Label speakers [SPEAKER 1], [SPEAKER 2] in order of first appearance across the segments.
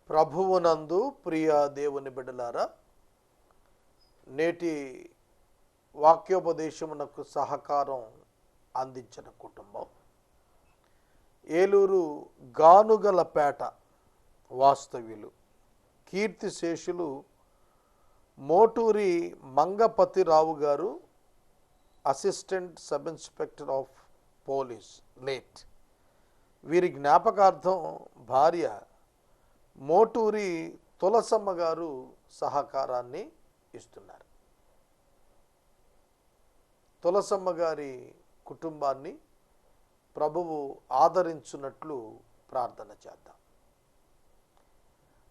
[SPEAKER 1] ప్రభువునందు ప్రియ దేవుని బిడ్డలారా, నేటి వాక్యోపదేశమునకు సహకారం అందించిన కుటుంబం ఏలూరు గానుగలపేట వాస్తవ్యులు కీర్తిశేషులు మోటూరి మంగపతిరావు గారు, assistant sub inspector of police late. వీరి జ్ఞాపకార్థం భార్య మోటూరి తులసమ్మ గారు సహకారాన్ని ఇస్తున్నారు. తులసమ్మ గారి కుటుంబాన్ని ప్రభువు ఆదరించున్నట్లు ప్రార్థన చేద్దాం.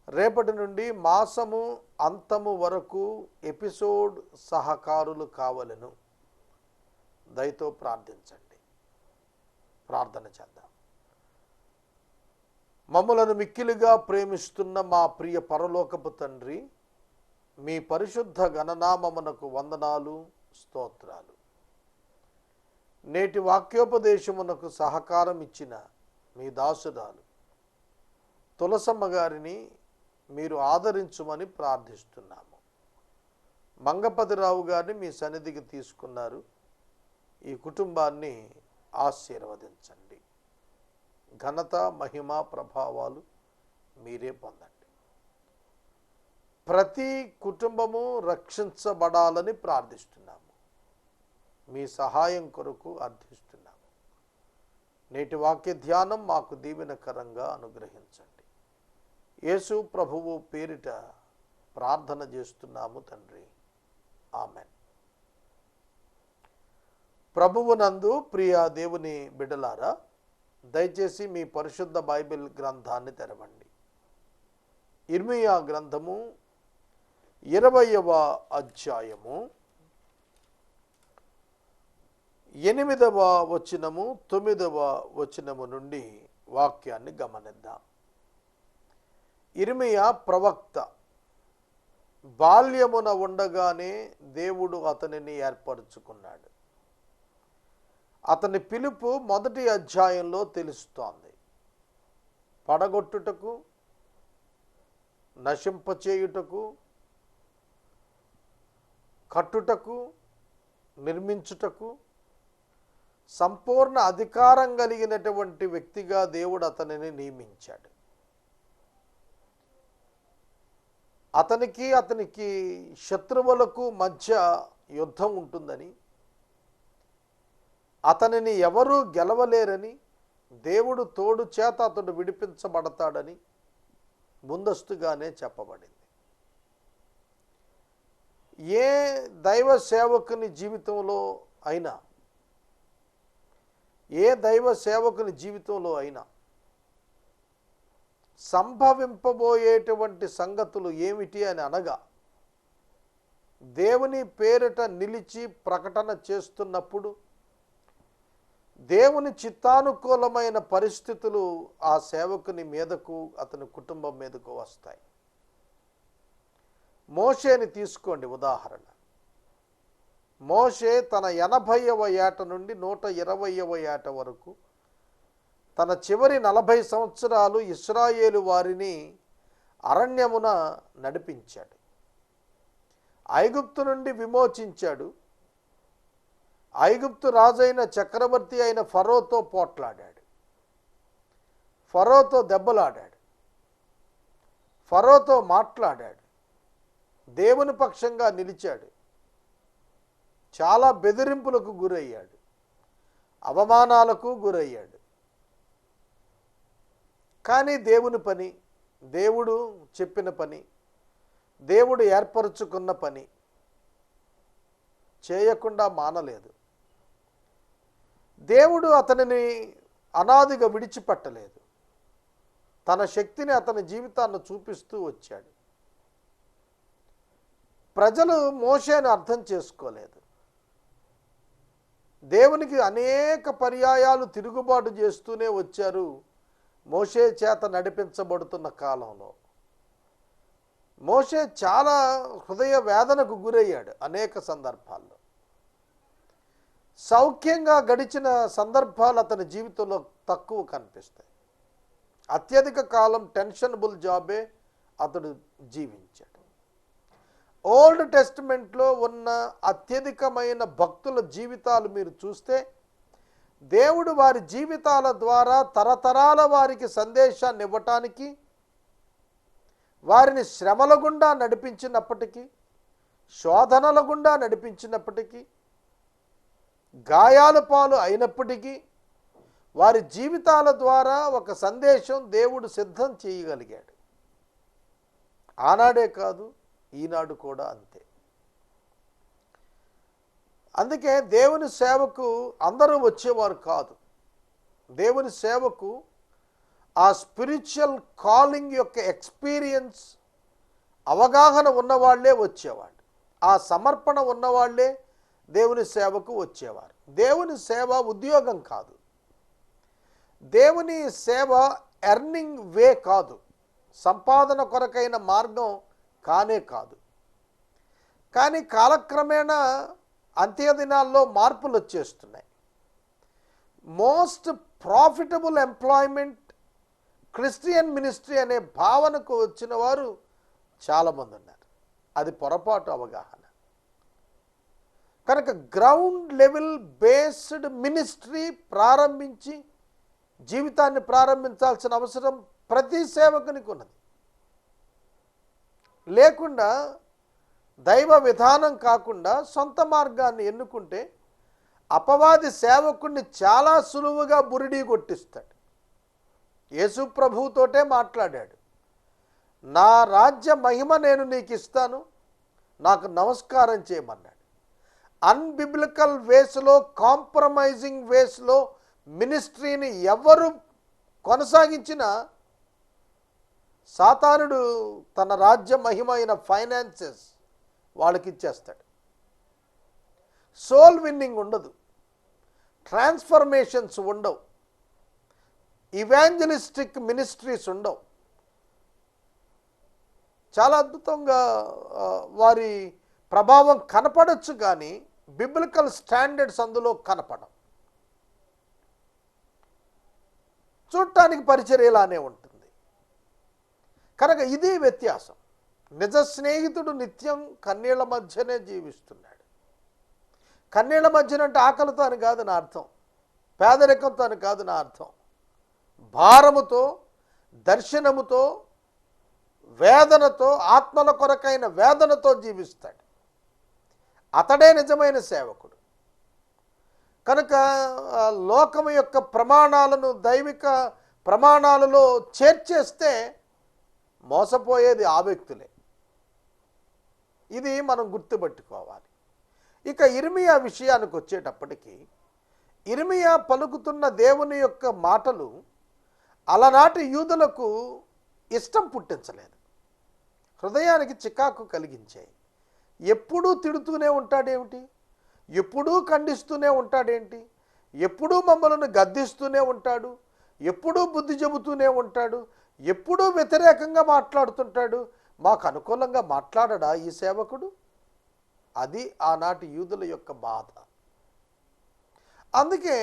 [SPEAKER 1] రేపటి నుండి మాసము అంతము వరకు ఎపిసోడ్ సహకారులు కావలను. దయతో ప్రార్థించండి. ప్రార్థన చేద్దాం. మమ్మలను మిక్కిలిగా ప్రేమిస్తున్న మా ప్రియ పరలోకపు తండ్రి, మీ పరిశుద్ధ గణనామమునకు వందనాలు, స్తోత్రాలు. నేటి వాక్యోపదేశమునకు సహకారం ఇచ్చిన మీ దాసురాలు తులసమ్మ గారిని మీరు ఆదరించుమని ప్రార్థిస్తున్నాము. మంగపతిరావు గారిని మీ సన్నిధికి తీసుకున్నారు. ఈ కుటుంబాన్ని ఆశీర్వదించండి. ఘనత, మహిమ, ప్రభావాలు మీరే పొందండి. ప్రతి కుటుంబము రక్షించబడాలని ప్రార్థిస్తున్నాము. మీ సహాయం కొరకు అర్థిస్తున్నాము. నేటి వాక్య ధ్యానం మాకు దీవెనకరంగా అనుగ్రహించండి. యేసు ప్రభువు పేరిట ప్రార్థన చేస్తున్నాము తండ్రి, ఆమెన్. ప్రభువునందు ప్రియ దేవుని బిడ్డలారా, దయచేసి మీ పరిశుద్ధ బైబిల్ గ్రంథాన్ని తెరవండి. ఇర్మియా గ్రంథము 20వ అధ్యాయము 8వ వచనము 9వ వచనము నుండి వాక్యాన్ని గమనిద్దాం. ఇర్మియా ప్రవక్త బాల్యమున ఉండగానే దేవుడు అతనిని ఏర్పరచుకున్నాడు. అతని పిలుపు మొదటి అధ్యాయంలో తెలుస్తోంది. పడగొట్టుటకు, నశింపచేయుటకు, కట్టుటకు, నిర్మించుటకు సంపూర్ణ అధికారం కలిగినటువంటి వ్యక్తిగా దేవుడు అతనిని నియమించాడు. అతనికి శత్రువులకు మధ్య యుద్ధం ఉంటుందని, అతనిని ఎవరూ గెలవలేరని, దేవుడు తోడు చేత అతడు విడిపించబడతాడని ముందస్తుగానే చెప్పబడింది. ఏ దైవ సేవకుని జీవితంలో అయినా సంభవింపబోయేటువంటి సంగతులు ఏమిటి అని అనగా, దేవుని పేరిట నిలిచి ప్రకటన చేస్తున్నప్పుడు దేవుని చిత్తానుకూలమైన పరిస్థితులు ఆ సేవకుని మీదకు, అతని కుటుంబం మీదకు వస్తాయి. మోషేని తీసుకోండి ఉదాహరణ. మోషే తన 80వ ఏట నుండి 120వ ఏట వరకు తన చివరి 40 సంవత్సరాలు ఇశ్రాయేలు వారిని అరణ్యమున నడిపించాడు. ఐగుప్తు నుండి విమోచించాడు. ఐగుప్తు రాజైన చక్రవర్తి అయిన ఫరోతో పోట్లాడాడు. ఫరోతో దెబ్బలాడాడు. ఫరోతో మాట్లాడాడు. దేవుని పక్షంగా నిలిచాడు. చాలా బెదిరింపులకు గురయ్యాడు. అవమానాలకు గురయ్యాడు. కానీ దేవుని పని, దేవుడు చెప్పిన పని, దేవుడు ఏర్పరచుకున్న పని చేయకుండా మానలేదు. దేవుడు అతనిని అనాదిగా విడిచిపెట్టలేదు. తన శక్తిని, అతని జీవితాన్ని చూపిస్తూ వచ్చాడు. ప్రజలు మోషేను అర్థం చేసుకోలేదు. దేవునికి అనేక పర్యాయాలు తిరుగుబాటు చేస్తూనే వచ్చారు. మోషే చేత నడిపించబడుతున్న కాలంలో మోషే చాలా హృదయ వేదనకు గురయ్యాడు. అనేక సందర్భాల్లో సౌఖ్యంగా గడిచిన సందర్భాలు అతని జీవితంలో తక్కువ కనిపిస్తాయి. అత్యధిక కాలం టెన్షనబుల్ జాబే అతడు జీవించాడు. ఓల్డ్ టెస్టిమెంట్లో ఉన్న అత్యధికమైన భక్తుల జీవితాలు మీరు చూస్తే దేవుడు వారి జీవితాల ద్వారా తరతరాల వారికి సందేశాన్ని ఇవ్వటానికి, వారిని శ్రమల గుండా నడిపించినప్పటికీ, శోధనల గుండా నడిపించినప్పటికీ, గాయాల పాలు అయినప్పటికీ వారి జీవితాల ద్వారా ఒక సందేశం దేవుడు సిద్ధం చేయగలిగాడు. ఆనాడే కాదు, ఈనాడు కూడా అంతే. అందుకే దేవుని సేవకు అందరూ వచ్చేవారు కాదు. దేవుని సేవకు ఆ స్పిరిచువల్ కాలింగ్ యొక్క ఎక్స్పీరియన్స్, అవగాహన ఉన్నవాళ్లే వచ్చేవాళ్ళు. ఆ సమర్పణ ఉన్నవాళ్లే దేవుని సేవకు వచ్చేవారు. దేవుని సేవ ఉద్యోగం కాదు. దేవుని సేవ ఎర్నింగ్ వే కాదు. సంపాదన కొరకైన మార్గం కానే కాదు. కానీ కాలక్రమేణా అంత్యదినాల్లో మార్పులు వచ్చేస్తున్నాయి. Most profitable employment Christian ministry అనే భావనకు వచ్చిన వారు చాలామంది ఉన్నారు. అది పొరపాటు అవగాహన. కనుక గ్రౌండ్ లెవెల్ బేస్డ్ మినిస్ట్రీ ప్రారంభించి జీవితాన్ని ప్రారంభించాల్సిన అవసరం ప్రతి సేవకునికి ఉన్నది. లేకుండా దైవ విధానం కాకుండా సొంత మార్గాన్ని ఎన్నుకుంటే అపవాది సేవకుడిని చాలా సులువుగా బురిడీ కొట్టిస్తాడు. యేసు ప్రభువుతోటే మాట్లాడాడు. నా రాజ్య మహిమ నేను నీకు ఇస్తాను, నాకు నమస్కారం చేయమన్నాడు. అన్బిబ్లికల్ వేస్లో, కాంప్రమైజింగ్ వేస్లో మినిస్ట్రీని ఎవరు కొనసాగించినా సాతానుడు తన రాజ్య మహిమ అయిన ఫైనాన్సెస్ వాళ్ళకి ఇచ్చేస్తాడు. సోల్ విన్నింగ్ ఉండదు, ట్రాన్స్ఫర్మేషన్స్ ఉండవు, ఇవాంజలిస్టిక్ మినిస్ట్రీస్ ఉండవు. చాలా అద్భుతంగా వారి ప్రభావం కనపడవచ్చు, కానీ బిబ్లికల్ స్టాండర్డ్స్ అందులో కనపడవు. చూడటానికి పరిచర్యలానే ఉంటుంది. కనుక ఇది వ్యత్యాసం. నిజ స్నేహితుడు నిత్యం కన్నీళ్ల మధ్యనే జీవిస్తున్నాడు. కన్నీళ్ల మధ్యనంటే ఆకలితో అని కాదు నా అర్థం, పేదరికంతో అని కాదు నా అర్థం. భారముతో, దర్శనముతో, వేదనతో, ఆత్మల కొరకైన వేదనతో జీవిస్తాడు. అతడే నిజమైన సేవకుడు. కనుక లోకము యొక్క ప్రమాణాలను దైవిక ప్రమాణాలలో చేర్చేస్తే మోసపోయేది ఆ వ్యక్తులే. ఇది మనం గుర్తుపెట్టుకోవాలి. ఇక ఇర్మియా విషయానికి వచ్చేటప్పటికి, ఇర్మియా పలుకుతున్న దేవుని యొక్క మాటలు అలనాటి యూదులకు ఇష్టం పుట్టించలేదు, హృదయానికి చికాకు కలిగించాయి. ఎప్పుడూ తిడుతూనే ఉంటాడేమిటి, ఎప్పుడూ ఖండిస్తూనే ఉంటాడేంటి, ఎప్పుడూ మమ్మల్ని గద్దిస్తూనే ఉంటాడు, ఎప్పుడూ బుద్ధి చెబుతూనే ఉంటాడు, ఎప్పుడూ వ్యతిరేకంగా మాట్లాడుతుంటాడు, మాకు అనుకూలంగా మాట్లాడడా ఈ సేవకుడు? అది ఆనాటి యూదుల యొక్క బాధ. అందుకే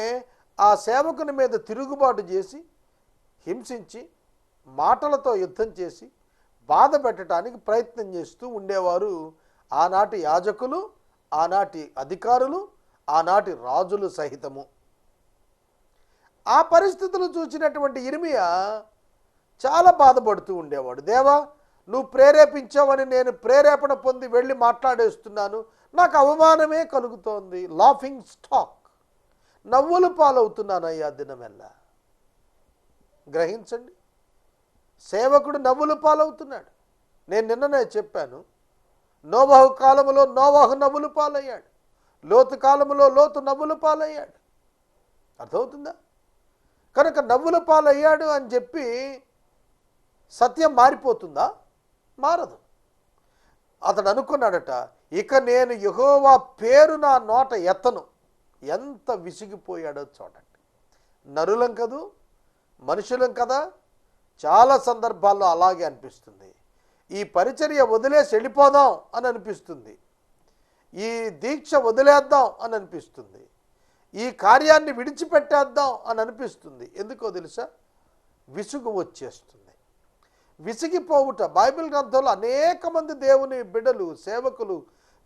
[SPEAKER 1] ఆ సేవకుని మీద తిరుగుబాటు చేసి, హింసించి, మాటలతో యుద్ధం చేసి, బాధ పెట్టడానికి ప్రయత్నం చేస్తూ ఉండేవారు ఆనాటి యాజకులు, ఆనాటి అధికారులు, ఆనాటి రాజులు సహితము. ఆ పరిస్థితులు చూసినటువంటి ఇర్మియా చాలా బాధపడుతూ ఉండేవాడు. దేవా, నువ్వు ప్రేరేపించావని నేను ప్రేరేపణ పొంది వెళ్ళి మాట్లాడేస్తున్నాను, నాకు అవమానమే కలుగుతోంది. లాఫింగ్ స్టాక్, నవ్వులు పాలవుతున్నానయ్యా దినమెల్లా. గ్రహించండి, సేవకుడు నవ్వులు పాలవుతున్నాడు. నేను నిన్ననే చెప్పాను, నోవహు కాలములో నోవహు నవ్వులు పాలయ్యాడు, లోతు కాలములో లోతు నవ్వులు పాలయ్యాడు. అర్థమవుతుందా? కనుక నవ్వుల పాలయ్యాడు అని చెప్పి సత్యం మారిపోతుందా? మారదు. అతడు అనుకున్నాడట, ఇక నేను యెహోవా పేరు నా నోట ఎత్తను. ఎంత విసిగిపోయాడో చూడండి. నరులం కదూ, మనుషులం కదా, చాలా సందర్భాల్లో అలాగే అనిపిస్తుంది. ఈ పరిచర్య వదిలేసి వెళ్ళిపోదాం అని అనిపిస్తుంది, ఈ దీక్ష వదిలేద్దాం అని అనిపిస్తుంది, ఈ కార్యాన్ని విడిచిపెట్టేద్దాం అని అనిపిస్తుంది. ఎందుకో తెలుసా? విసుగు వచ్చేస్తుంది. విసిగిపోవుట. బైబిల్ గ్రంథంలో అనేక మంది దేవుని బిడ్డలు, సేవకులు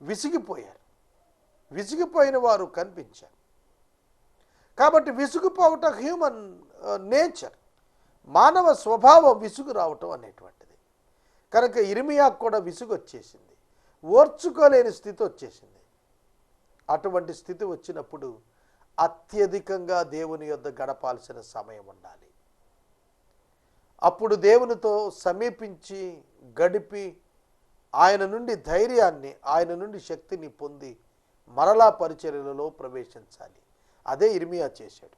[SPEAKER 1] విసిగిపోయారు. విసిగిపోయిన వారు కనిపించారు. కాబట్టి విసుగుపోవటం హ్యూమన్ నేచర్, మానవ స్వభావం విసుగు రావటం అనేటువంటిది. కనుక ఇర్మియాకు కూడా విసుగు వచ్చేసింది, ఓర్చుకోలేని స్థితి వచ్చేసింది. అటువంటి స్థితి వచ్చినప్పుడు అత్యధికంగా దేవుని యొద్ద గడపాల్సిన సమయం ఉండాలి. అప్పుడు దేవునితో సమీపించి గడిపి ఆయన నుండి ధైర్యాన్ని, ఆయన నుండి శక్తిని పొంది మరలా పరిచర్యలలో ప్రవేశించాలి. అదే ఇర్మియా చేశాడు.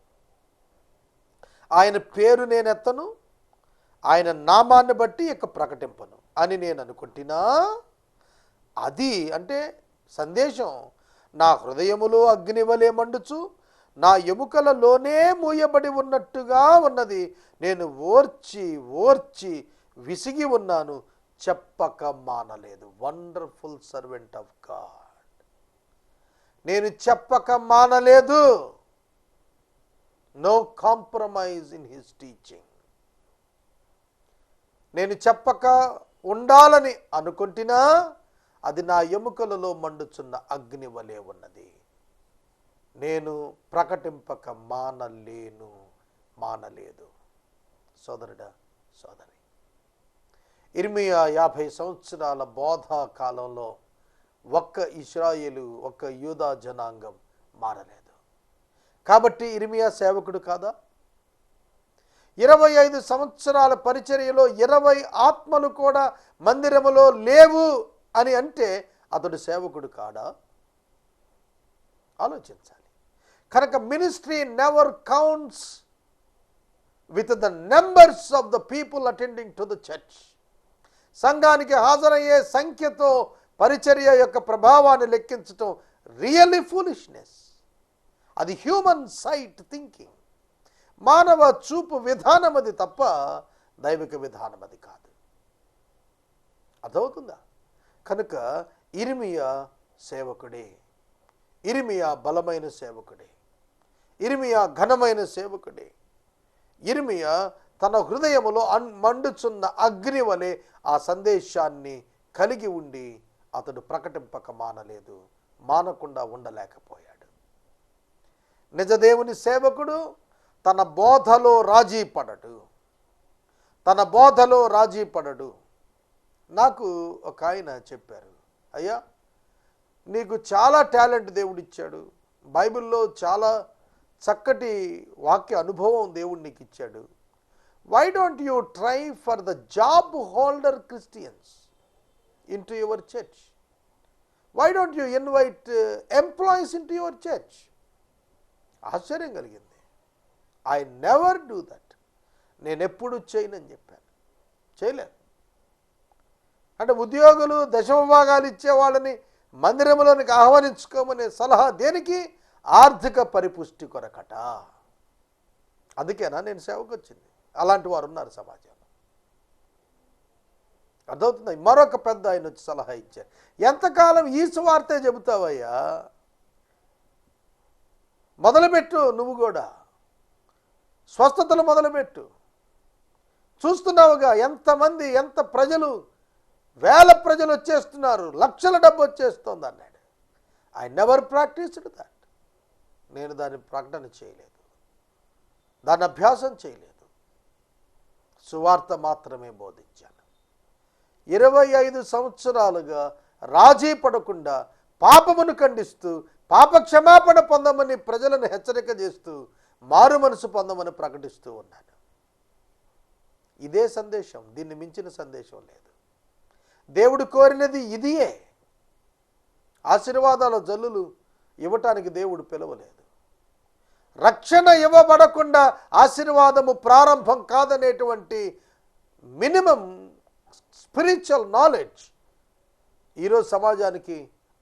[SPEAKER 1] ఆయన పేరు నేనెత్తను, ఆయన నామాన్ని బట్టి ఇక ప్రకటింపను అని నేను అనుకుంటున్నా. అది అంటే సందేశం నా హృదయములో అగ్నివలే మండుచు, నా ఎముకలలోనే మూయబడి ఉన్నట్టుగా ఉన్నది. నేను ఓర్చి ఓర్చి విసిగి ఉన్నాను, చెప్పక మానలేదు. Wonderful servant of God. నేను చెప్పక మానలేదు. No compromise in his teaching. నేను చెప్పక ఉండాలని అనుకుంటున్నా, అది నా ఎముకలలో మండుచున్న అగ్ని వలె ఉన్నది. నేను ప్రకటింపక మానలేదు. సోదరుడా, సోదరి, ఇర్మియా 50 సంవత్సరాల బోధా కాలంలో ఒక్క ఇశ్రాయేలు, ఒక్క యూదా జనాంగం మారలేదు. కాబట్టి ఇర్మియా సేవకుడు కాదా? 25 సంవత్సరాల పరిచర్యలో 20 ఆత్మలు కూడా మందిరములో లేవు అని అంటే అతడు సేవకుడు కాడా? ఆలోచించాలి. కనుక ministry never counts with the numbers of the people attending to the church. సంఘానికి హాజరయ్యే సంఖ్యతో పరిచర్య యొక్క ప్రభావాన్ని లెక్కించటం రియల్లీ ఫూలిష్నెస్. అది హ్యూమన్ సైట్ థింకింగ్, మానవ చూపు విధానం అది తప్ప దైవిక విధానం అది కాదు. అర్థమవుతుందా? కనుక ఇర్మియా సేవకుడే, ఇర్మియా బలమైన సేవకుడే, ఇర్మియా ఘనమైన సేవకుడే. ఇర్మియా తన హృదయములో మండుచున్న అగ్ని వలె ఆ సందేశాన్ని కలిగి ఉండి అతడు ప్రకటింపక మానలేదు, మానకుండా ఉండలేకపోయాడు. నిజదేవుని సేవకుడు తన బోధలో రాజీ పడడు. నాకు ఒక ఆయన చెప్పారు, అయ్యా నీకు చాలా టాలెంట్ దేవుడిచ్చాడు, బైబిల్లో చాలా చక్కటి వాక్య అనుభవం దేవుడు నీకు ఇచ్చాడు. Why don't you try for the job holder Christians into your church? Why don't you invite employees into your church? ఆశ్చర్యం కలిగింది. I never do that. నేను ఎప్పుడు చేయనని చెప్పాను. చేయలేదు. అంటే ఉద్యోగులు దశమ భాగాలు ఇచ్చే వాళ్ళని మందిరంలోనికి ఆహ్వానించుకోమనే సలహా దేనికి? ఆర్థిక పరిపుష్టి కొరకట. అందుకేనా నేను సేవకు వచ్చింది. అలాంటి వారు ఉన్నారు సమాజంలో. అర్థమవుతుంది. మరొక పెద్ద ఆయన వచ్చి సలహా ఇచ్చారు, ఎంతకాలం ఈ సువార్తే చెబుతావయ్యా, మొదలుపెట్టు, నువ్వు కూడా స్వస్థతలు మొదలుపెట్టు. చూస్తున్నావుగా ఎంతమంది, ఎంత ప్రజలు, వేల ప్రజలు వచ్చేస్తున్నారు, లక్షల డబ్బు వచ్చేస్తుంది అన్నాడు. I never practised that. నేను దాన్ని ప్రకటన చేయలేదు, దాన్ని అభ్యాసం చేయలేదు, సువార్త మాత్రమే బోధించాను. 25 సంవత్సరాలుగా రాజీ పడకుండా పాపమును ఖండిస్తూ పాప క్షమాపణ పొందమని ప్రజలను హెచ్చరిక చేస్తూ మారు మనసు పొందమని ప్రకటిస్తూ ఉన్నాను. ఇదే సందేశం, దీన్ని మించిన సందేశం లేదు. దేవుడు కోరినది ఇదియే. ఆశీర్వాదాల జల్లులు ఇవ్వటానికి దేవుడు పిలవలేదు. రక్షణ ఇవ్వబడకుండా ఆశీర్వాదము ప్రారంభం కాదనేటువంటి మినిమం స్పిరిచువల్ నాలెడ్జ్ ఈరోజు సమాజానికి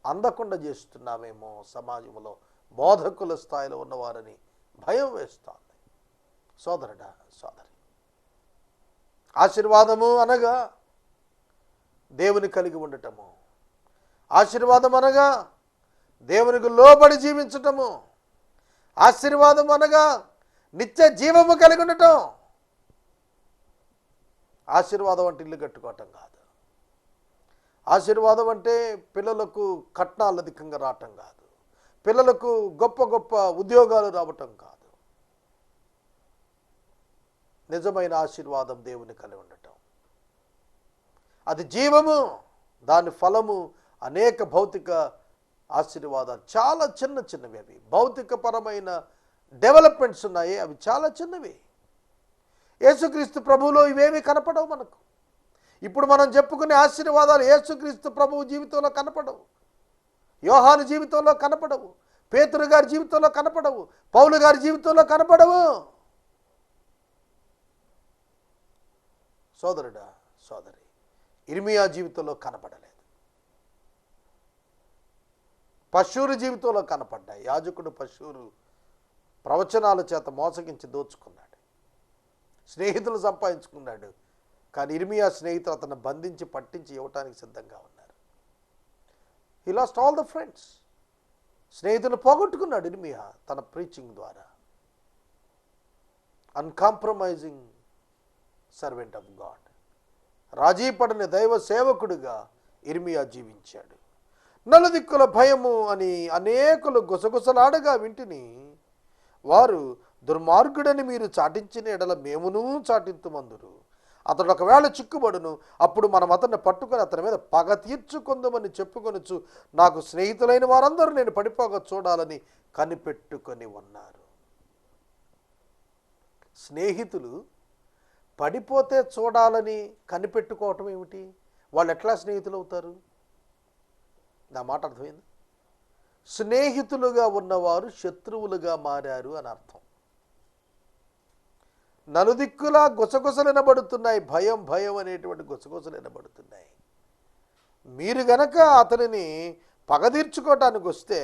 [SPEAKER 1] అందకుండా చేస్తున్నామేమో. సమాజంలో బోధకుల స్థాయిలో ఉన్నవారని భయం వేస్తోంది. సోదరుడా, సోదరి, ఆశీర్వాదము అనగా దేవుని కలిగి ఉండటము, ఆశీర్వాదం అనగా దేవునికి లోబడి జీవించటము, ఆశీర్వాదం అనగా నిత్య జీవము కలిగి ఉండటం. ఆశీర్వాదం అంటే ఇల్లు కట్టుకోవటం కాదు. ఆశీర్వాదం అంటే పిల్లలకు కట్నాలు అధికంగా రావటం కాదు. పిల్లలకు గొప్ప గొప్ప ఉద్యోగాలు రావటం కాదు. నిజమైన ఆశీర్వాదం దేవుని కలిగి ఉండటం, అది జీవము, దాని ఫలము అనేక భౌతిక ఆశీర్వాదాలు చాలా చిన్న చిన్నవి. అవి భౌతికపరమైన డెవలప్మెంట్స్ ఉన్నాయి, అవి చాలా చిన్నవి. యేసుక్రీస్తు ప్రభువులో ఇవేమీ కనపడవు మనకు. ఇప్పుడు మనం చెప్పుకునే ఆశీర్వాదాలు యేసుక్రీస్తు ప్రభువు జీవితంలో కనపడవు, యోహాను జీవితంలో కనపడవు, పేతురు గారి జీవితంలో కనపడవు, పౌలు గారి జీవితంలో కనపడవు. సోదరుడా, సోదరి, ఇర్మియా జీవితంలో కనపడలేదు. పశూరు జీవితంలో కనపడ్డాయి. యాజకుడు పశూరు ప్రవచనాల చేత మోసగించి దోచుకున్నాడు, స్నేహితులు సంపాదించుకున్నాడు. కానీ ఇర్మియా స్నేహితులు అతను బంధించి పట్టించి ఇవ్వటానికి సిద్ధంగా ఉన్నారు. He lost all the friends. స్నేహితులు పోగొట్టుకున్నాడు ఇర్మియా తన ప్రీచింగ్ ద్వారా. అన్కాంప్రమైజింగ్ సర్వెంట్ ఆఫ్ గాడ్, రాజీ పడని దైవ సేవకుడిగా ఇర్మియా జీవించాడు. నలుదిక్కుల భయము అని అనేకులు గుసగుసలాడగా వింటిని, వారు దుర్మార్గుడని మీరు చాటించిన ఎడల మేమును చాటింతుమందురు. అతడు ఒకవేళ చిక్కుబడును, అప్పుడు మనం అతన్ని పట్టుకొని అతని మీద పగ తీర్చుకుందామని చెప్పుకొనొచ్చు. నాకు స్నేహితులైన వారందరూ నేను పడిపోక చూడాలని కనిపెట్టుకొని ఉన్నారు. స్నేహితులు పడిపోతే చూడాలని కనిపెట్టుకోవటం ఏమిటి? వాళ్ళు ఎట్లా స్నేహితులు అవుతారు? నా మాట అర్థమైంది? స్నేహితులుగా ఉన్నవారు శత్రువులుగా మారారు అని అర్థం. నలుదిక్కులా గుసగుసలు వినబడుతున్నాయి, భయం భయం అనేటువంటి గుసగుసలు వినబడుతున్నాయి. మీరు గనక అతనిని పగదీర్చుకోవటానికి వస్తే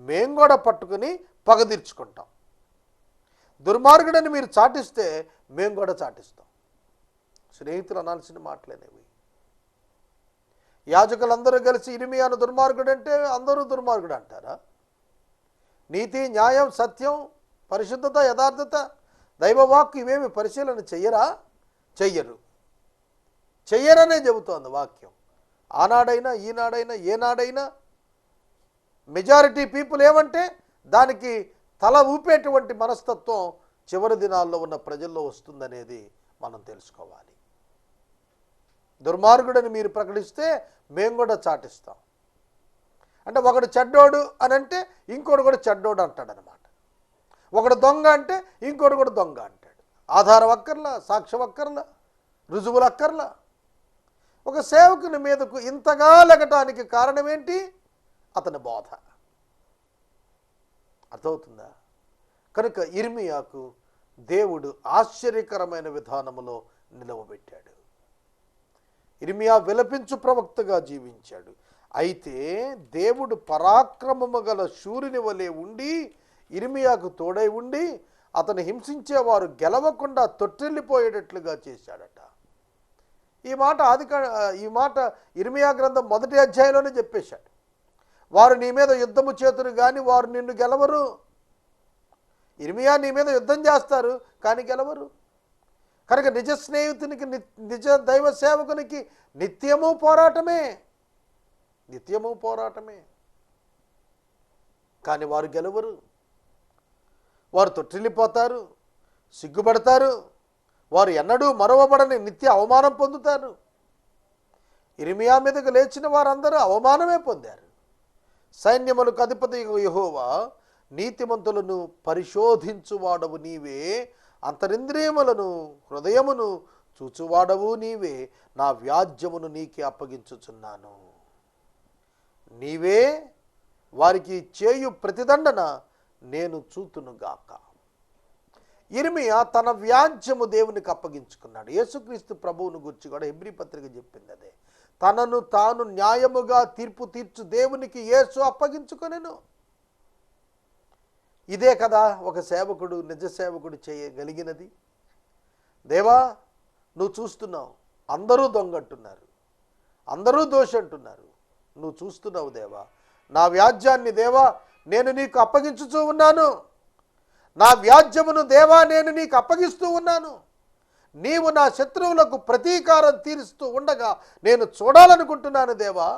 [SPEAKER 1] మేము కూడా పట్టుకుని పగదీర్చుకుంటాం. దుర్మార్గుడని మీరు చాటిస్తే మేము కూడా చాటిస్తాం. స్నేహితులు అనాల్సిన మాటలేనేవి. యాజకులందరూ కలిసి ఇర్మియాను దుర్మార్గుడు అంటే అందరూ దుర్మార్గుడు అంటారా? నీతి, న్యాయం, సత్యం, పరిశుద్ధత, యథార్థత, దైవవాక్కు ఇవేమి పరిశీలన చెయ్యరా? చెయ్యరు. చెయ్యరనే చెబుతోంది వాక్యం. ఆనాడైనా ఈనాడైనా ఏనాడైనా మెజారిటీ పీపుల్ ఏమంటే దానికి తల ఊపేటువంటి మనస్తత్వం చివరి దినాల్లో ఉన్న ప్రజల్లో వస్తుందనేది మనం తెలుసుకోవాలి. దుర్మార్గుడని మీరు ప్రకటిస్తే మేము కూడా చాటిస్తాం. అంటే ఒకడు చెడ్డోడు అని అంటే ఇంకోటి కూడా చెడ్డోడు అంటాడనమాట. ఒకడు దొంగ అంటే ఇంకోటి కూడా దొంగ అంటాడు. ఆధారం అక్కర్లా, సాక్ష్యం అక్కర్లా, రుజువులు అక్కర్లా. ఒక సేవకుని మీదకు ఇంతగా లెగటానికి కారణం ఏంటి? అతని బోధ. అర్థమవుతుందా? కనుక ఇర్మియాకు దేవుడు ఆశ్చర్యకరమైన విధానములో నిలవబెట్టాడు. ఇర్మియా విలపించు ప్రవక్తగా జీవించాడు. అయితే దేవుడు పరాక్రమము గల శూరుని వలె ఉండి ఇర్మియాకు తోడై ఉండి అతను హింసించేవారు గెలవకుండా తొట్టిల్లిపోయేటట్లుగా చేశాడట. ఈ మాట ఇర్మియా గ్రంథం 1వ అధ్యాయంలోనే చెప్పేశాడు. వారు నీ మీద యుద్ధము చేతురు కానీ వారు నిన్ను గెలవరు. ఇర్మియా నీ మీద యుద్ధం చేస్తారు కానీ గెలవరు. కనుక నిజ స్నేహితునికి, నిజ దైవ సేవకునికి నిత్యము పోరాటమే, నిత్యము పోరాటమే. కానీ వారు గెలవరు. వారు తొట్టిల్లిపోతారు, సిగ్గుపడతారు. వారు ఎన్నడూ మరవబడని నిత్య అవమానం పొందుతారు. ఇర్మియా మీదకు లేచిన వారందరూ అవమానమే పొందారు. సైన్యములకు అధిపతి యెహోవా, నీతిమంతులను పరిశోధించువాడవు నీవే, అంతరింద్రియములను హృదయమును చూచువాడవు నీవే, నా వ్యాజ్యమును నీకే అప్పగించుచున్నాను. నీవే వారికి చేయు ప్రతిదండన నేను చూతునుగాక. ఇర్మియా తన వ్యాజ్యము దేవునికి అప్పగించుకున్నాడు. యేసుక్రీస్తు ప్రభువును గురించి కూడా హెబ్రీ పత్రిక చెప్పింది అదే. తనను తాను న్యాయముగా తీర్పు తీర్చు దేవునికి యేసు అప్పగించుకొనెను. ఇదే కదా ఒక సేవకుడు, నిజ సేవకుడు చేయగలిగినది. దేవా, నువ్వు చూస్తున్నావు, అందరూ దొంగ అంటున్నారు, అందరూ దోషి అంటున్నారు, నువ్వు చూస్తున్నావు దేవా. నా వ్యాజ్యాన్ని దేవా నేను నీకు అప్పగించుతూ ఉన్నాను. నా వ్యాజ్యమును దేవా నేను నీకు అప్పగిస్తూ ఉన్నాను. నీవు నా శత్రువులకు ప్రతీకారం తీరుస్తూ ఉండగా నేను చూడాలనుకుంటున్నాను దేవా.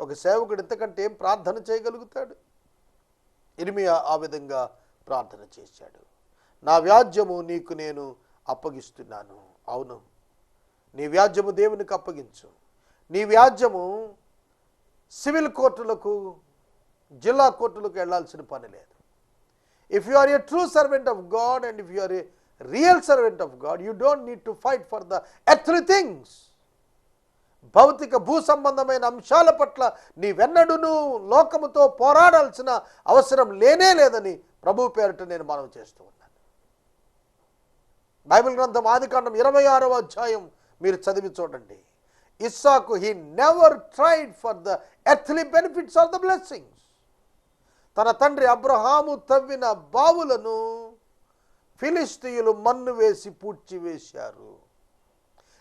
[SPEAKER 1] ఒక సేవకుడు ఇంతకంటే ఏం ప్రార్థన చేయగలుగుతాడు? ఇర్మియా ఆ విధంగా ప్రార్థన చేశాడు. నా వ్యాజ్యము నీకు నేను అప్పగిస్తున్నాను. అవును, నీ వ్యాజ్యము దేవునికి అప్పగించు. నీ వ్యాజ్యము సివిల్ కోర్టులకు, జిల్లా కోర్టులకు వెళ్లాల్సిన పని లేదు. If you are a true servant of God and if you are a real servant of God, you don't need to fight for the earthly things. భౌతిక భూ సంబంధమైన అంశాల పట్ల నీవెన్నడూను లోకముతో పోరాడాల్సిన అవసరం లేనే లేదని ప్రభు పేరిట నేను మనవి చేస్తూ ఉన్నాను. బైబిల్ గ్రంథం ఆదికాండం 26వ అధ్యాయం మీరు చదివి చూడండి. Isaac he never tried for the earthly benefits of the blessings. తన తండ్రి అబ్రహాము తవ్విన బావులను ఫిలిష్తీయులు మన్ను వేసి పూడ్చివేశారు.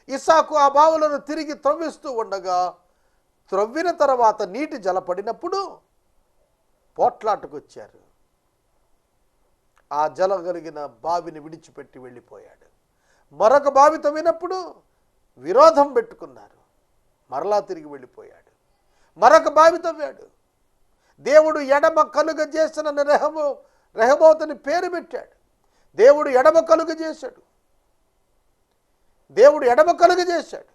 [SPEAKER 1] ఇస్సాకు ఆ బావులను తిరిగి త్రవ్విస్తూ ఉండగా, త్రవ్విన తర్వాత నీటి జలపడినప్పుడు పోట్లాటకు వచ్చారు. ఆ జల కలిగిన బావిని విడిచిపెట్టి వెళ్ళిపోయాడు. మరొక బావి తవ్వినప్పుడు విరోధం పెట్టుకున్నారు, మరలా తిరిగి వెళ్ళిపోయాడు. మరొక బావి తవ్వాడు. దేవుడు ఎడమ కలుగ చేసిన రెహబోతుని పేరు పెట్టాడు. దేవుడు ఎడమ కలుగ చేశాడు.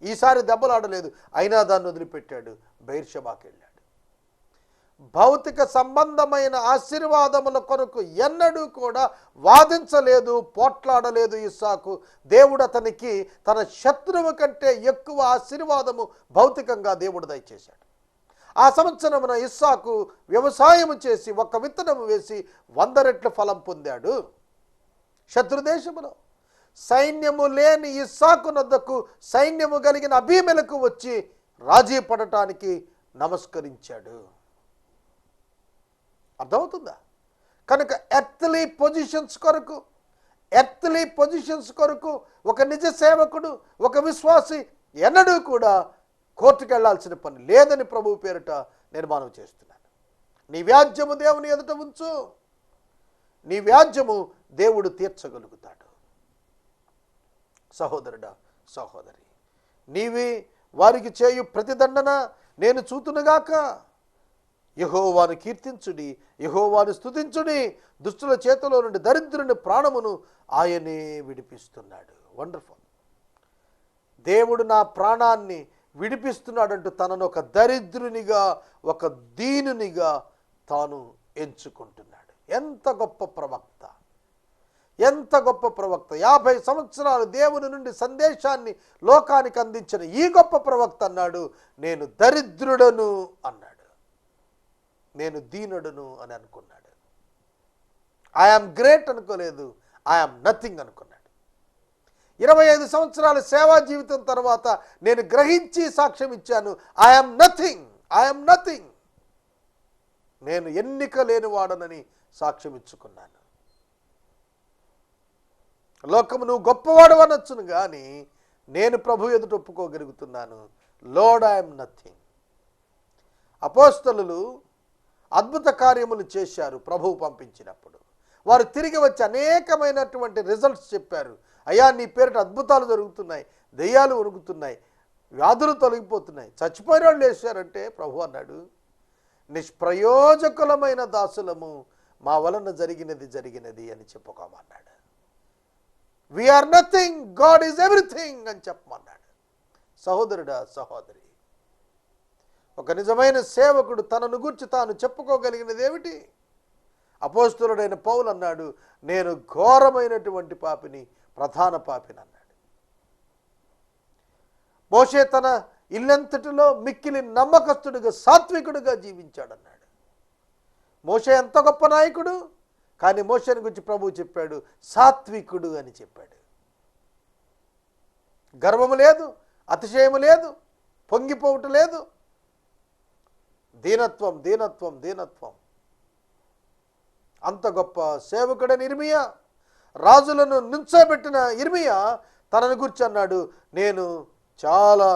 [SPEAKER 1] ఈసారి దెబ్బలాడలేదు, అయినా దాన్ని వదిలిపెట్టాడు, బెయిర్షెబాకి వెళ్ళాడు. భౌతిక సంబంధమైన ఆశీర్వాదముల కొరకు ఎన్నడూ కూడా వాదించలేదు, పోట్లాడలేదు ఇస్సాకు. దేవుడు అతనికి తన శత్రువు కంటే ఎక్కువ ఆశీర్వాదము భౌతికంగా దేవుడు దయచేశాడు. ఆ సంవత్సరమున ఇస్సాకు వ్యవసాయము చేసి ఒక విత్తనము వేసి 100 రెట్ల ఫలం పొందాడు. శత్రుదేశములో సైన్యము లేని ఇస్సాకు నొద్దకు సైన్యము కలిగిన అబీమెలకు వచ్చి రాజీ పడటానికి నమస్కరించాడు. అర్థమవుతుందా? కనుక ఎర్త్లీ పొజిషన్స్ కొరకు ఒక నిజ సేవకుడు, ఒక విశ్వాసి ఎన్నడూ కూడా కోర్టుకు వెళ్లాల్సిన పని లేదని ప్రభువు పేరిట నేను మనవి చేస్తున్నాను. నీ వ్యాజ్యము దేవుని ఎదుట ఉంచు. నీ వ్యాజ్యము దేవుడు తీర్చగలుగుతాడు. సహోదరుడా, సహోదరి, నీవి వారికి చేయు ప్రతిదండన నేను చూతునుగాక. యెహోవాను కీర్తించుడి, యెహోవాను స్తుతించుడి. దుష్టుల చేతిలో నుండి దరిద్రుని ప్రాణమును ఆయనే విడిపిస్తున్నాడు. వండర్ఫుల్. దేవుడు నా ప్రాణాన్ని విడిపిస్తున్నాడంటూ తనను ఒక దరిద్రునిగా, ఒక దీనునిగా తాను ఎంచుకుంటున్నాడు. ఎంత గొప్ప ప్రవక్త! 50 సంవత్సరాలు దేవుని నుండి సందేశాన్ని లోకానికి అందించిన ఈ గొప్ప ప్రవక్త అన్నాడు, నేను దరిద్రుడను అన్నాడు, నేను దీనుడను అని అనుకున్నాడు. ఐఆమ్ గ్రేట్ అనుకోలేదు, ఐఆమ్ నథింగ్ అనుకున్నాడు. 25 సంవత్సరాల సేవా జీవితం తర్వాత నేను గ్రహించి సాక్ష్యం ఇచ్చాను, ఐఆమ్ నథింగ్, నేను ఎన్నిక లేనివాడనని సాక్ష్యం ఇచ్చుకున్నాను. లోకము నువ్వు గొప్పవాడు అనొచ్చును కానీ నేను ప్రభు ఎదుట ఒప్పుకోగలుగుతున్నాను, లోర్డ్ ఐఎమ్ నథింగ్. అపోస్తలులు అద్భుత కార్యములు చేశారు ప్రభువు పంపించినప్పుడు. వారు తిరిగి వచ్చి అనేకమైనటువంటి రిజల్ట్స్ చెప్పారు. అయ్యా, నీ పేరిట అద్భుతాలు జరుగుతున్నాయి, దెయ్యాలు వణుకుతున్నాయి, వ్యాధులు తొలగిపోతున్నాయి, చచ్చిపోయిన వాళ్ళు లేచారంటే ప్రభు అన్నాడు, నిష్ప్రయోజకులమైన దాసులము, మా వలన జరిగినది అని చెప్పుకోమన్నాడు. We're nothing, God is everything అని చెప్పమన్నాడు. సహోదరుడా, సహోదరి, ఒక నిజమైన సేవకుడు తనను గురించి తాను చెప్పుకోగలిగినది ఏమిటి? అపోస్తలుడైన పౌలు అన్నాడు, నేను ఘోరమైనటువంటి పాపిని, ప్రధాన పాపిని అన్నాడు. మోషే తన ఇల్లంతటిలో మిక్కిలి నమ్మకస్తుడిగా, సాత్వికుడిగా జీవించాడన్నాడు. మోషే ఎంత గొప్ప నాయకుడు, కానీ మోషేని గురించి ప్రభువు చెప్పాడు, సాత్వికుడు అని చెప్పాడు. గర్వము లేదు, అతిశయము లేదు, పొంగిపోవట లేదు, దీనత్వం. అంత గొప్ప సేవకుడని ఇర్మియా, రాజులను నుంచోబెట్టిన ఇర్మియా తనను గురించి అన్నాడు, నేను చాలా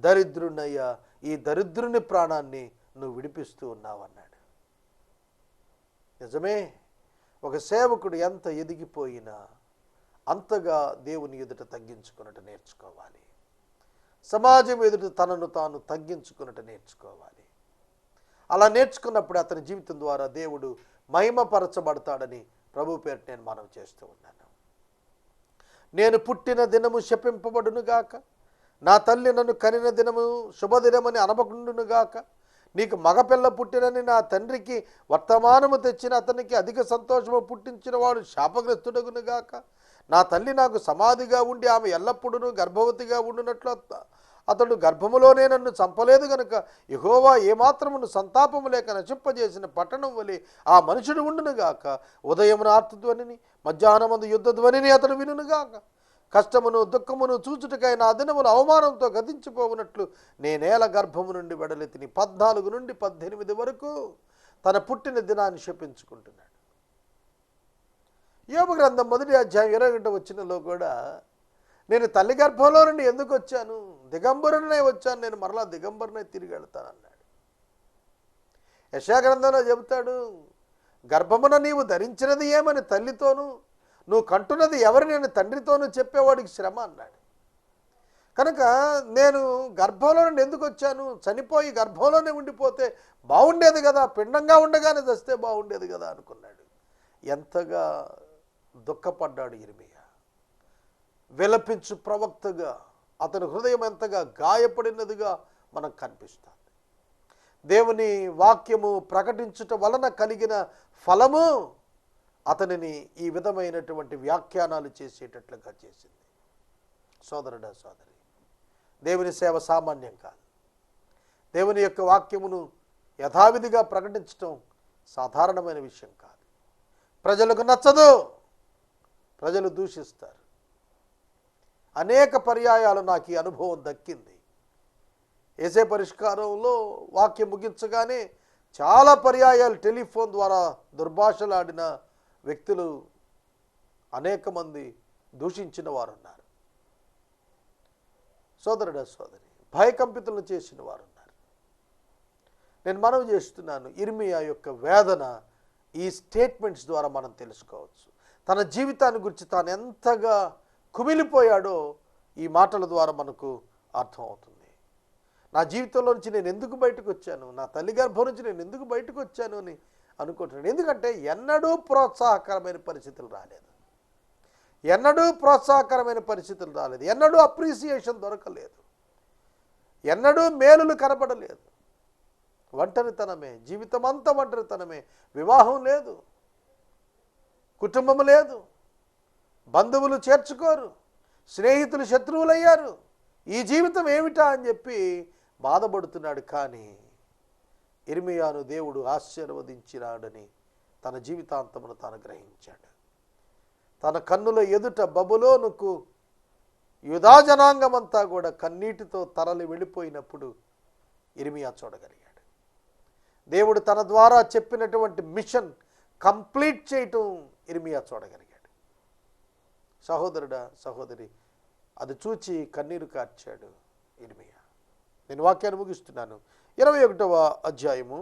[SPEAKER 1] దరిద్రునయ్యా, ఈ దరిద్రుని ప్రాణాన్ని నువ్వు విడిపిస్తూ ఉన్నావన్నాడు. నిజమే, ఒక సేవకుడు ఎంత ఎదిగిపోయినా అంతగా దేవుని ఎదుట తగ్గించుకున్నట్టు నేర్చుకోవాలి. సమాజం ఎదుట తనను తాను తగ్గించుకున్నట్టు నేర్చుకోవాలి. అలా నేర్చుకున్నప్పుడు అతని జీవితం ద్వారా దేవుడు మహిమపరచబడతాడని ప్రభు పేరిట నేను మనవి చేస్తూ ఉన్నాను. నేను పుట్టిన దినము శపింపబడునుగాక, నా తల్లి నన్ను కనిన దినము శుభదినమని అనబకుండునుగాక, నీకు మగపిల్ల పుట్టినని నా తండ్రికి వర్తమానము తెచ్చిన అతనికి అధిక సంతోషము పుట్టించిన వాడు శాపగ్రస్తుడగునుగాక, నా తల్లి నాకు సమాధిగా ఉండి ఆమె ఎల్లప్పుడూ గర్భవతిగా ఉండునట్లు అతడు గర్భములోనే నన్ను చంపలేదు గనుక యెహోవా ఏమాత్రమును సంతాపము లేక నశింపజేసిన పట్టణం వలె ఆ మనుషుడు ఉండునుగాక. ఉదయమున ఆర్తధ్వనిని మధ్యాహ్నమందు యుద్ధ ధ్వనిని అతడు వినుగాక. కష్టమును దుఃఖమును చూచుటకై నా దినములు అవమానంతో గతించిపోవునట్లు నేనేల గర్భము నుండి వెడలెత్తిని. 14 నుండి 18 వరకు తన పుట్టిన దినాన్ని శపించుకుంటున్నాడు. యోబు గ్రంథం 1వ అధ్యాయం 21వ వచనంలో కూడా నేను తల్లి గర్భంలో నుండి ఎందుకు వచ్చాను, దిగంబరునే వచ్చాను, నేను మరలా దిగంబరునే తిరిగి వెళ్తానన్నాడు. యెషయా గ్రంథంలో చెబుతాడు, గర్భమున నీవు ధరించినది ఏమని తల్లితోనూ నువ్వు కంటున్నది ఎవరిని నేను తండ్రితోనూ చెప్పేవాడికి శ్రమ అన్నాడు. కనుక నేను గర్భంలో నుండి ఎందుకు వచ్చాను, చనిపోయి గర్భంలోనే ఉండిపోతే బాగుండేది కదా, పిండంగా ఉండగానే చస్తే బాగుండేది కదా అనుకున్నాడు. ఎంతగా దుఃఖపడ్డాడు ఇర్మియా. విలపించు ప్రవక్తగా అతని హృదయం ఎంతగా గాయపడినదిగా మనకు కనిపిస్తుంది. దేవుని వాక్యము ప్రకటించుట వలన కలిగిన ఫలము అతనిని ఈ విధమైనటువంటి వ్యాఖ్యానాలు చేసేటట్లుగా చేసింది. సోదరుడా సోదరి, దేవుని సేవ సామాన్యం కాదు. దేవుని యొక్క వాక్యమును యథావిధిగా ప్రకటించటం సాధారణమైన విషయం కాదు. ప్రజలకు నచ్చదు, ప్రజలు దూషిస్తారు. అనేక పర్యాయాలు నాకు ఈ అనుభవం దక్కింది. ఏసే పరిష్కారంలో వాక్యం ముగించగానే చాలా పర్యాయాలు టెలిఫోన్ ద్వారా దుర్భాషలాడిన వ్యక్తులు అనేక మంది దూషించిన వారు ఉన్నారు. సోదరుడా సోదరి, భయకంపితులను చేసిన వారు ఉన్నారు. నేను మనవి చేస్తున్నాను, ఇర్మియా యొక్క వేదన ఈ స్టేట్మెంట్స్ ద్వారా మనం తెలుసుకోవచ్చు. తన జీవితాన్ని గురించి తాను ఎంతగా కుమిలిపోయాడో ఈ మాటల ద్వారా మనకు అర్థమవుతుంది. నా జీవితంలో నుంచి నేను ఎందుకు బయటకు వచ్చాను, నా తల్లి గర్భం నుంచి నేను ఎందుకు బయటకు వచ్చాను అని అనుకుంటున్నాను. ఎందుకంటే ఎన్నడూ ప్రోత్సాహకరమైన పరిస్థితులు రాలేదు, ఎన్నడూ అప్రిసియేషన్ దొరకలేదు, ఎన్నడూ మేలులు కనపడలేదు. ఒంటరితనమే, జీవితం అంతా ఒంటరితనమే. వివాహం లేదు, కుటుంబం లేదు, బంధువులు చేర్చుకోరు, స్నేహితులు శత్రువులయ్యారు. ఈ జీవితం ఏమిటా అని చెప్పి బాధపడుతున్నాడు. కానీ ఇర్మియాను దేవుడు ఆశీర్వదించినాడని తన జీవితాంతమును తాను గ్రహించాడు. తన కన్నుల ఎదుట బబులోనుకు యూదా జనాంగమంతా కూడా కన్నీటితో తరలి వెళ్ళిపోయినప్పుడు ఇర్మియా చూడగలిగాడు. దేవుడు తన ద్వారా చెప్పినటువంటి మిషన్ కంప్లీట్ చేయటం ఇర్మియా చూడగలిగాడు. సహోదరుడా సహోదరి, అది చూచి కన్నీరు కార్చాడు ఇర్మియా. నేను వాక్యాన్ని ముగిస్తున్నాను. 21వ అధ్యాయము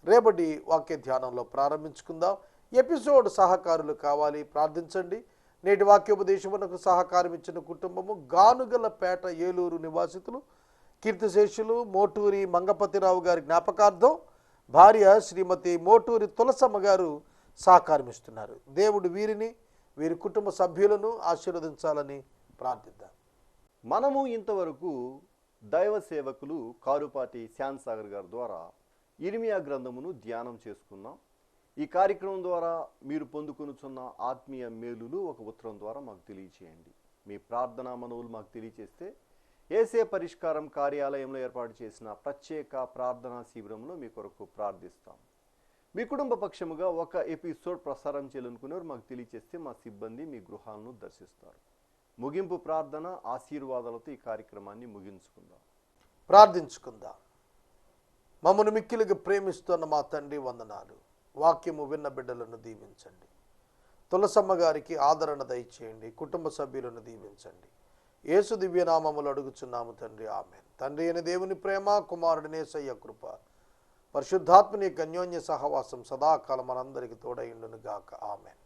[SPEAKER 1] రేపటి వాక్య ధ్యానంలో ప్రారంభించుకుందాం. ఎపిసోడ్ సహకారులు కావాలి, ప్రార్థించండి. నేటి వాక్యోపదేశమునకు సహకారం ఇచ్చిన కుటుంబము గానుగలపేట ఏలూరు నివాసితులు కీర్తిశేషులు మోటూరి మంగపతిరావు గారి జ్ఞాపకార్థం భార్య శ్రీమతి మోటూరి తులసమ్మ గారు సహకారం ఇస్తున్నారు. దేవుడు వీరిని వీరి కుటుంబ సభ్యులను ఆశీర్వదించాలని ప్రార్థిద్దాం.
[SPEAKER 2] మనము ఇంతవరకు దైవ సేవకులు కారుపాటి శ్యామ్ సాగర్ గారి ద్వారా ఇర్మియా గ్రంథమును ధ్యానం చేసుకున్నాం. ఈ కార్యక్రమం ద్వారా మీరు పొందుకొనుచున్న ఆత్మీయ మేలులు ఒక ఉత్తరం ద్వారా మాకు తెలియచేయండి. మీ ప్రార్థనా మనవులు మాకు తెలియచేస్తే ఏసే పరిష్కారం కార్యాలయంలో ఏర్పాటు చేసిన ప్రత్యేక ప్రార్థనా శిబిరంలో మీ కొరకు ప్రార్థిస్తాం. మీ కుటుంబ పక్షముగా ఒక ఎపిసోడ్ ప్రసారం చేయాలనుకునేవారు మాకు తెలియచేస్తే మా సిబ్బంది మీ గృహాలను దర్శిస్తారు. ముగింపు ప్రార్థన ఆశీర్వాదాలతో ఈ కార్యక్రమాన్ని ముగించుకుందాం.
[SPEAKER 1] ప్రార్థించుకుందాం. మమ్మను మిక్కిలిగా ప్రేమిస్తున్న మా తండ్రి వందనాలు. వాక్యము విన్న బిడ్డలను దీవించండి. తులసమ్మ గారికి ఆదరణ దయచేయండి. కుటుంబ సభ్యులను దీవించండి. యేసు దివ్యనామములు అడుగుచున్నాము తండ్రి, ఆమేన్. తండ్రి అయిన దేవుని ప్రేమ, కుమారుడిని యేసయ్య కృప, పరిశుద్ధాత్మని అన్యోన్య సహవాసం సదాకాలం మనందరికీ తోడైండును గాక. ఆమేన్.